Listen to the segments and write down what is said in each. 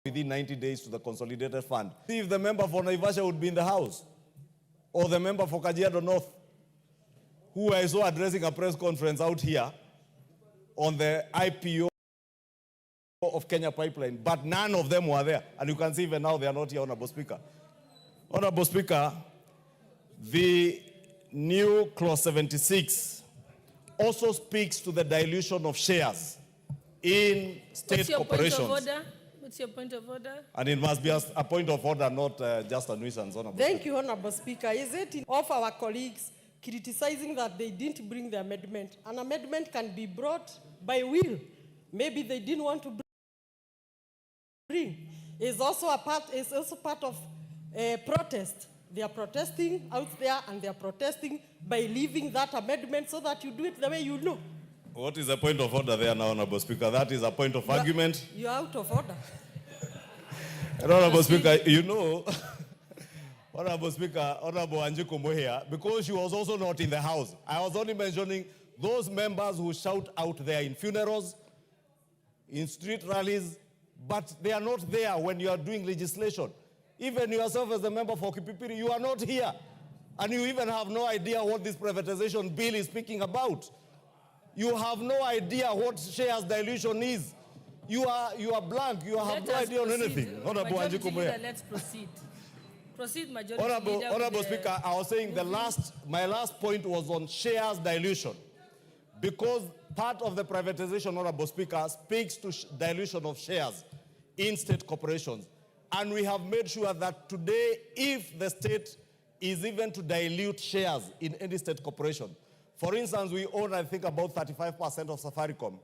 within 90 days to the consolidated fund. See if the member for Naivasha would be in the house, or the member for Kajiado North, who I saw addressing a press conference out here on the IPO of Kenya Pipeline, but none of them were there. And you can see even now they are not here, Honorable Speaker. Honorable Speaker, the new clause 76 also speaks to the dilution of shares in state corporations. What's your point of order? And it must be a point of order, not just a nuisance, Honorable Thank Speaker. you, Honorable Speaker. Is it of our colleagues criticizing that they didn't bring the amendment? An amendment can be brought by will. Maybe they didn't want to bring. It's also part of protest. They are protesting out there, and they are protesting by leaving that amendment so that you do it the way you know. What is the point of order there now, Honorable Speaker? That is a point of argument. You are out of order. Honorable Speaker, you know, Honorable Speaker, Honorable MUHIA, because she was also not in the House, I was only mentioning those members who shout out there in funerals, in street rallies, but they are not there when you are doing legislation. Even yourself as a member for Kipipiri, you are not here. And you even have no idea what this privatization bill is speaking about. You have no idea what shares dilution is. You are blank. You have no idea on anything. Honorable Leader, let's proceed. Proceed, Majority Leader. Honorable Speaker, I was saying my last point was on shares dilution. Because part of the privatization, Honorable Speaker, speaks to dilution of shares in state corporations. And we have made sure that today, if the state is even to dilute shares in any state corporation, for instance, we own, I think, about 35% of Safaricom.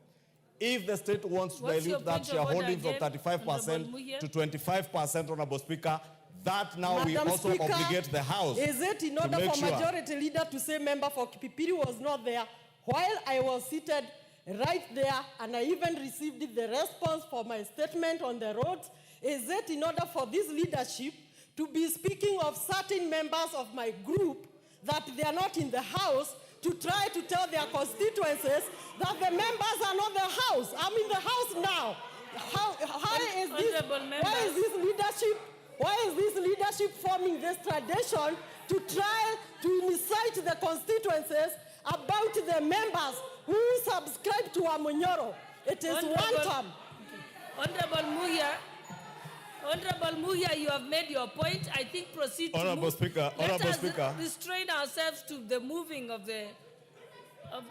If the state wants to dilute that shareholding from 35% to 25%, Honorable Speaker, that now Madam we also Speaker, obligate the House. Is it in order for Majority Leader to say member for Kipipiri was not there while I was seated right there, and I even received the response for my statement on the road? Is it in order for this leadership to be speaking of certain members of my group that they are not in the House, to try to tell their constituencies that the members are not the House? I'm in the House now. Why is this leadership forming this tradition to try to incite the constituencies about the members who subscribe to WAMUNYORO? It is one term. Honorable MUHIA, you have made your point. I think proceed Honorable to Speaker, Let us Speaker. restrain ourselves to the moving of the...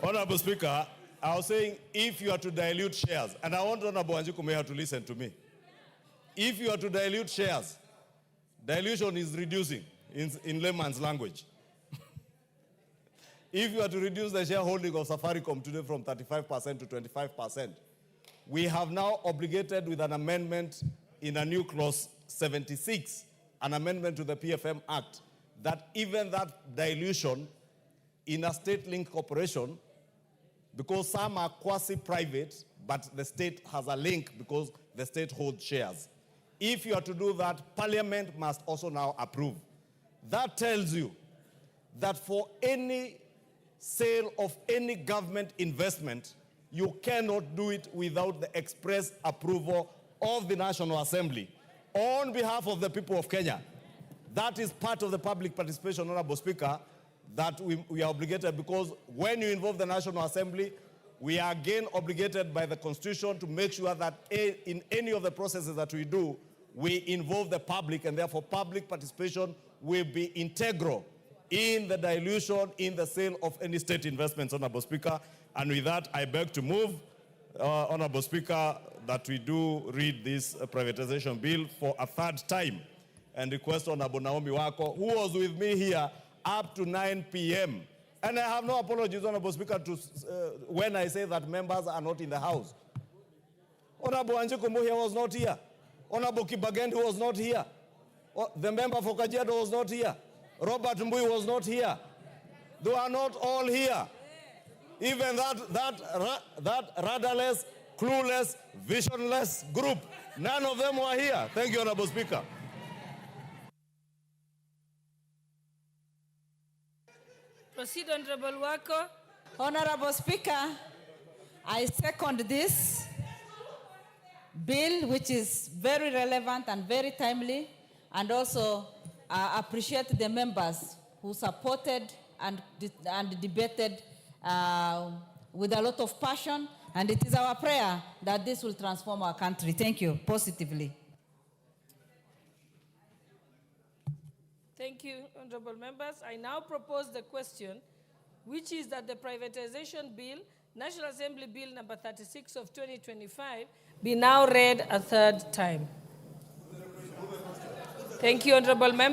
Honorable Speaker, I was saying if you are to dilute shares, and I want Honorable MUHIA to listen to me. If you are to dilute shares, dilution is reducing in layman's language. If you are to reduce the shareholding of Safaricom today from 35% to 25%, we have now obligated with an amendment in a new clause 76, an amendment to the PFM Act, that even that dilution in a state-linked corporation, because some are quasi-private, but the state has a link because the state holds shares. If you are to do that, Parliament must also now approve. That tells you that for any sale of any government investment, you cannot do it without the express approval of the National Assembly on behalf of the people of Kenya. That is part of the public participation, Honorable Speaker, that we are obligated, because when you involve the National Assembly, we are again obligated by the Constitution to make sure that in any of the processes that we do, we involve the public, and therefore public participation will be integral in the dilution, in the sale of any state investments, Honorable Speaker. And with that, I beg to move, Honorable Speaker, that we do read this privatization bill for a third time, and request Honorable Naomi Wako, who was with me here up to 9 p.m. And I have no apologies, Honorable Speaker, when I say that members are not in the House. Honorable MUHIA was not here. Honorable Kibagendi was not here. The member for Kajiado was not here. Robert Mbui was not here. They are not all here. Even that RADARLESS, CLUELESS, VISIONLESS group, none of them were here. Thank you, Honorable Speaker. Proceed, Honorable Wako. Honorable Speaker, I second this bill, which is very relevant and very timely, and also appreciate the members who supported and debated with a lot of passion. And it is our prayer that this will transform our country. Thank you, positively. Thank you, honorable members. I now propose the question, which is that the privatization bill, National Assembly Bill number 36 of 2025, be now read a third time. Thank you, honorable members.